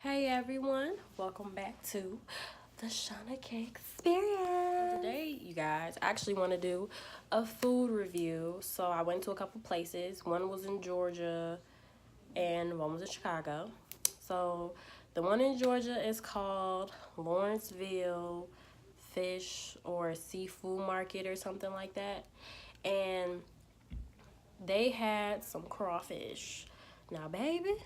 Hey everyone, welcome back to the Shauna K Experience. Today, you guys, I actually want to do a food review. So I went to a couple places. One was in Georgia and one was in Chicago. So the one in Georgia is called Lawrenceville Fish or Seafood Market or something like that. And they had some crawfish. Now, baby,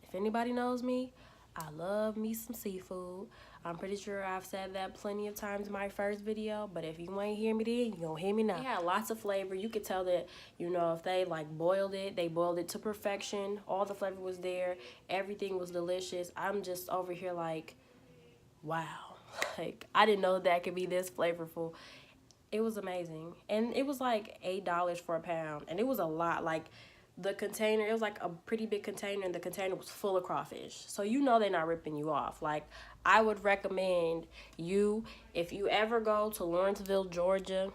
if anybody knows me, I love me some seafood. I'm pretty sure I've said that plenty of times in my first video, but if you ain't hear me then, you gonna hear me now. It had lots of flavor. You could tell that, if they like boiled it, they boiled it to perfection. All the flavor was there. Everything was delicious. I'm just over here like, wow. Like, I didn't know that could be this flavorful. It was amazing. And it was like $8 for a pound. And it was a lot. Like, the container, it was like a pretty big container, and the container was full of crawfish. So they're not ripping you off. Like, I would recommend you, if you ever go to Lawrenceville, Georgia,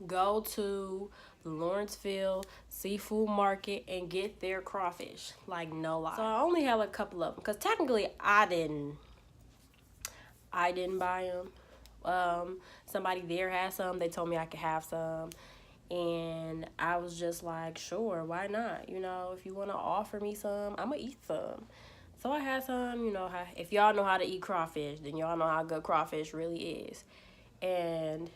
go to the Lawrenceville Seafood Market and get their crawfish. Like, no lie. So I only have a couple of them because technically I didn't buy them. Somebody there had some. They told me I could have some. And I was just like, sure, why not? If you want to offer me some, I'm going to eat some. So I had some, if y'all know how to eat crawfish, then y'all know how good crawfish really is. And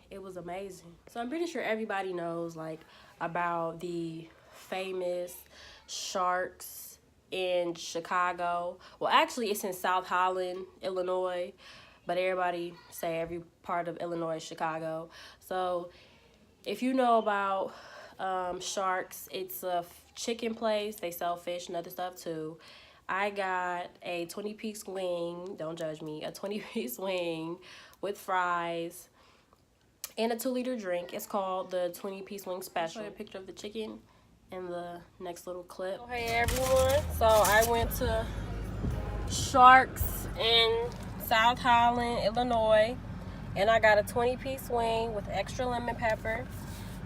it was amazing. So I'm pretty sure everybody knows, like, about the famous sharks in Chicago. Well, actually, it's in South Holland, Illinois. But everybody say every part of Illinois is Chicago. So if you know about Sharks, it's a chicken place. They sell fish and other stuff too. I got a 20-piece wing. Don't judge me. A 20-piece wing with fries and a 2-liter drink. It's called the 20-piece wing special. I'll show you a picture of the chicken in the next little clip. Oh, hey everyone. So I went to Sharks in South Holland, Illinois. And I got a 20-piece wing with extra lemon pepper.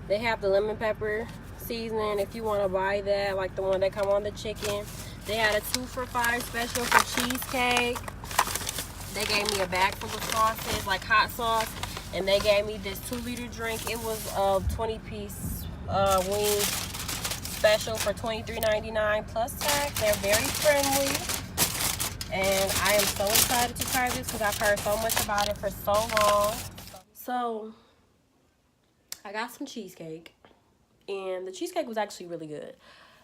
They have the lemon pepper seasoning if you want to buy that, like the one that come on the chicken. They had a 2-for-5 special for cheesecake. They gave me a bag full of sauces, like hot sauce. And they gave me this 2-liter drink. It was a 20-piece wing special for $23.99 plus tax. They're very friendly. And I am so excited to try this because I've heard so much about it for so long. So I got some cheesecake, and the cheesecake was actually really good.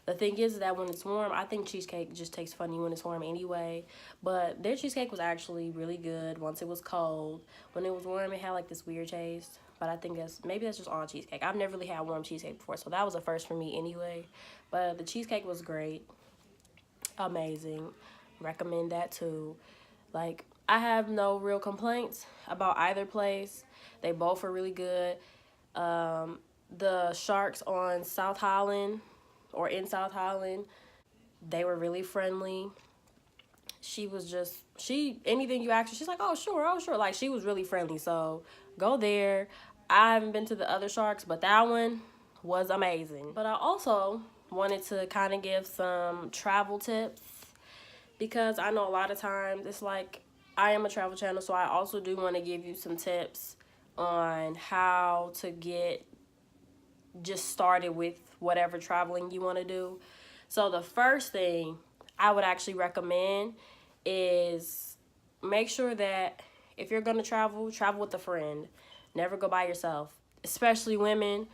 The thing is that when it's warm, I think cheesecake just tastes funny when it's warm anyway. But their cheesecake was actually really good once it was cold. When it was warm, it had like this weird taste. But I think maybe that's just all cheesecake. I've never really had warm cheesecake before, so that was a first for me anyway. But the cheesecake was great. Amazing. Recommend that too. Like, I have no real complaints about either place. They both are really good. The Sharks on South Holland, or in South Holland, they were really friendly. She was just, anything you asked her, she's like, oh sure. Like, she was really friendly. So go there. I haven't been to the other Sharks, but that one was amazing. But I also wanted to kind of give some travel tips, because I know a lot of times it's like, I am a travel channel, so I also do want to give you some tips on how to get just started with whatever traveling you want to do. So the first thing I would actually recommend is make sure that if you're going to travel with a friend. Never go by yourself, especially women.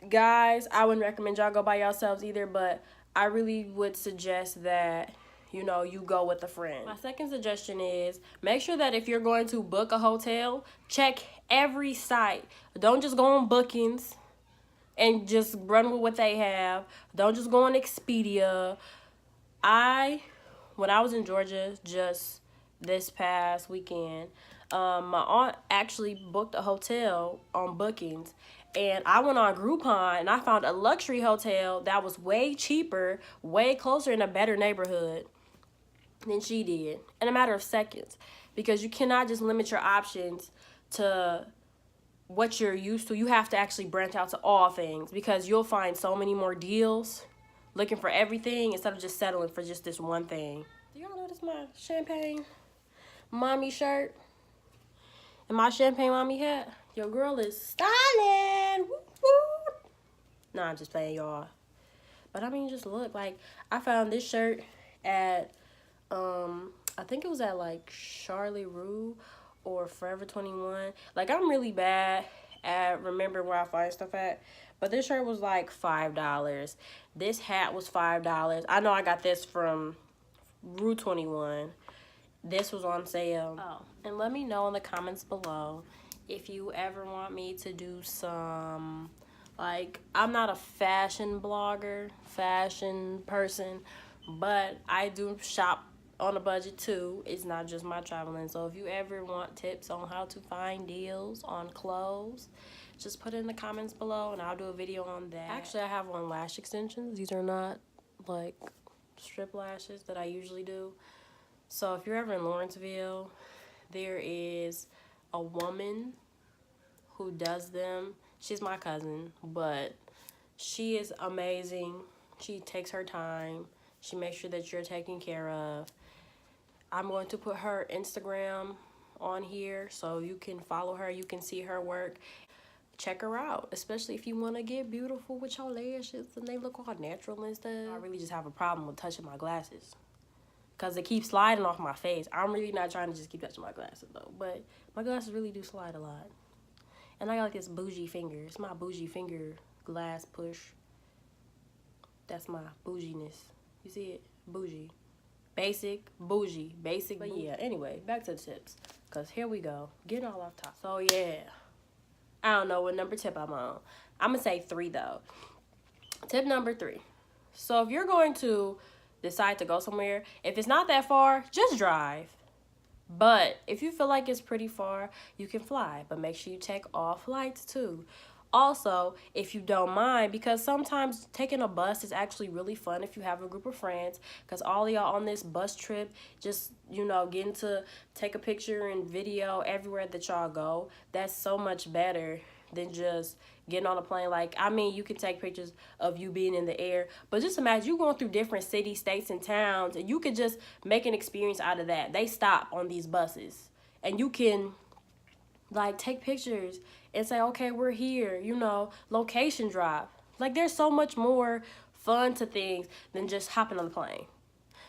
Guys, I wouldn't recommend y'all go by yourselves either, but I really would suggest that you go with a friend. My second suggestion is make sure that if you're going to book a hotel, check every site. Don't just go on Bookings and just run with what they have. Don't just go on Expedia. When I was in Georgia just this past weekend, my aunt actually booked a hotel on Bookings. And I went on Groupon and I found a luxury hotel that was way cheaper, way closer, in a better neighborhood than she did in a matter of seconds. Because you cannot just limit your options to what you're used to. You have to actually branch out to all things, because you'll find so many more deals looking for everything instead of just settling for just this one thing. Do y'all notice my champagne mommy shirt and my champagne mommy hat? Your girl is styling. Woo woo. Nah, I'm just playing, y'all. But I mean, just look. Like, I found this shirt at, I think it was at, like, Charlie Rue or Forever 21. Like, I'm really bad at remembering where I find stuff at. But this shirt was, like, $5. This hat was $5. I know I got this from Rue 21. This was on sale. Oh, and let me know in the comments below if you ever want me to do some, like, I'm not a fashion blogger, fashion person, but I do shop on a budget too. It's not just my traveling. So if you ever want tips on how to find deals on clothes, just put it in the comments below and I'll do a video on that. Actually, I have on lash extensions. These are not like strip lashes that I usually do. So if you're ever in Lawrenceville, there is a woman who does them. She's my cousin, but she is amazing. She takes her time. She makes sure that you're taken care of. I'm going to put her Instagram on here so you can follow her. You can see her work. Check her out, especially if you want to get beautiful with your lashes and they look all natural and stuff. I really just have a problem with touching my glasses because they keep sliding off my face. I'm really not trying to just keep touching my glasses though, but my glasses really do slide a lot. And I got like this bougie finger. It's my bougie finger glass push. That's my bouginess. You see it? Bougie. Basic, bougie, basic. But yeah, anyway, back to the tips. Because here we go. Getting all off top. So yeah. I don't know what number tip I'm on. I'm going to say 3 though. Tip number 3. So if you're going to decide to go somewhere, if it's not that far, just drive. But if you feel like it's pretty far, you can fly. But make sure you take all flights too. Also, if you don't mind, because sometimes taking a bus is actually really fun if you have a group of friends, because all of y'all on this bus trip, just, you know, getting to take a picture and video everywhere that y'all go, that's so much better than just getting on a plane. Like, I mean, you can take pictures of you being in the air, but just imagine you going through different cities, states, and towns, and you could just make an experience out of that. They stop on these buses, and you can, like, take pictures and say, okay, we're here, you know, location drop. Like, there's so much more fun to things than just hopping on the plane.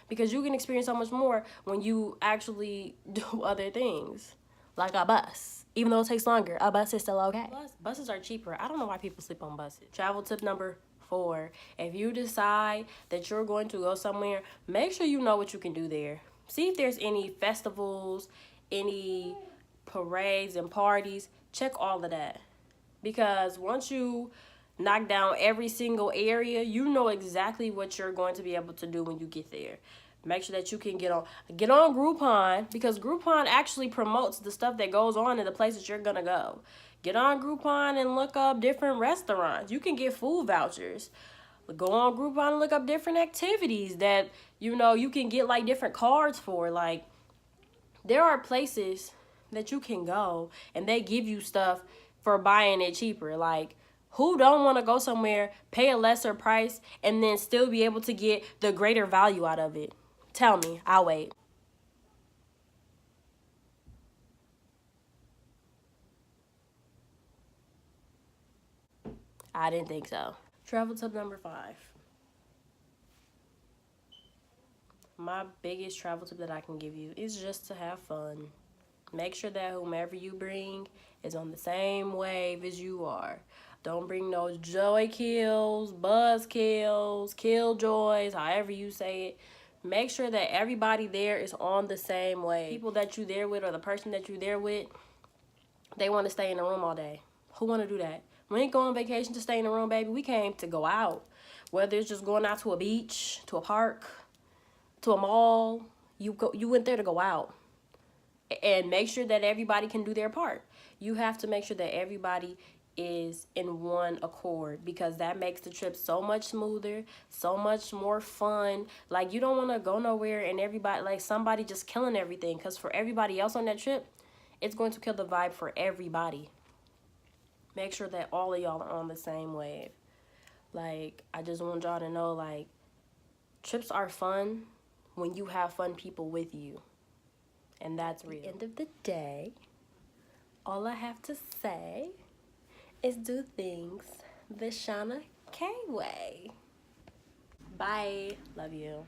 Because you can experience so much more when you actually do other things. Like a bus. Even though it takes longer, a bus is still okay. Plus, buses are cheaper. I don't know why people sleep on buses. Travel tip number 4. If you decide that you're going to go somewhere, make sure you know what you can do there. See if there's any festivals, any parades and parties. Check all of that, because once you knock down every single area, you know exactly what you're going to be able to do when you get there. Make sure that you can get on Groupon, because Groupon actually promotes the stuff that goes on in the places you're gonna go. Get on Groupon and look up different restaurants. You can get food vouchers. Go on Groupon and look up different activities that, you know, you can get like different cards for. Like, there are places that you can go and they give you stuff for buying it cheaper. Like, who don't want to go somewhere, pay a lesser price, and then still be able to get the greater value out of it? Tell me, I'll wait. I didn't think so. Travel tip number 5. My biggest travel tip that I can give you is just to have fun. Make sure that whomever you bring is on the same wave as you are. Don't bring no joy kills, buzz kills, killjoys, however you say it. Make sure that everybody there is on the same wave. People that you there with, or the person that you there with, they want to stay in the room all day. Who want to do that? We ain't going on vacation to stay in the room, baby. We came to go out. Whether it's just going out to a beach, to a park, to a mall, you went there to go out. And make sure that everybody can do their part. You have to make sure that everybody is in one accord, because that makes the trip so much smoother, so much more fun. Like, you don't want to go nowhere and everybody, like, somebody just killing everything, because for everybody else on that trip, it's going to kill the vibe for everybody. Make sure that all of y'all are on the same wave. Like, I just want y'all to know, like, trips are fun, when you have fun people with you. And that's real. At the end of the day, all I have to say is do things the Shauna K way. Bye. Love you.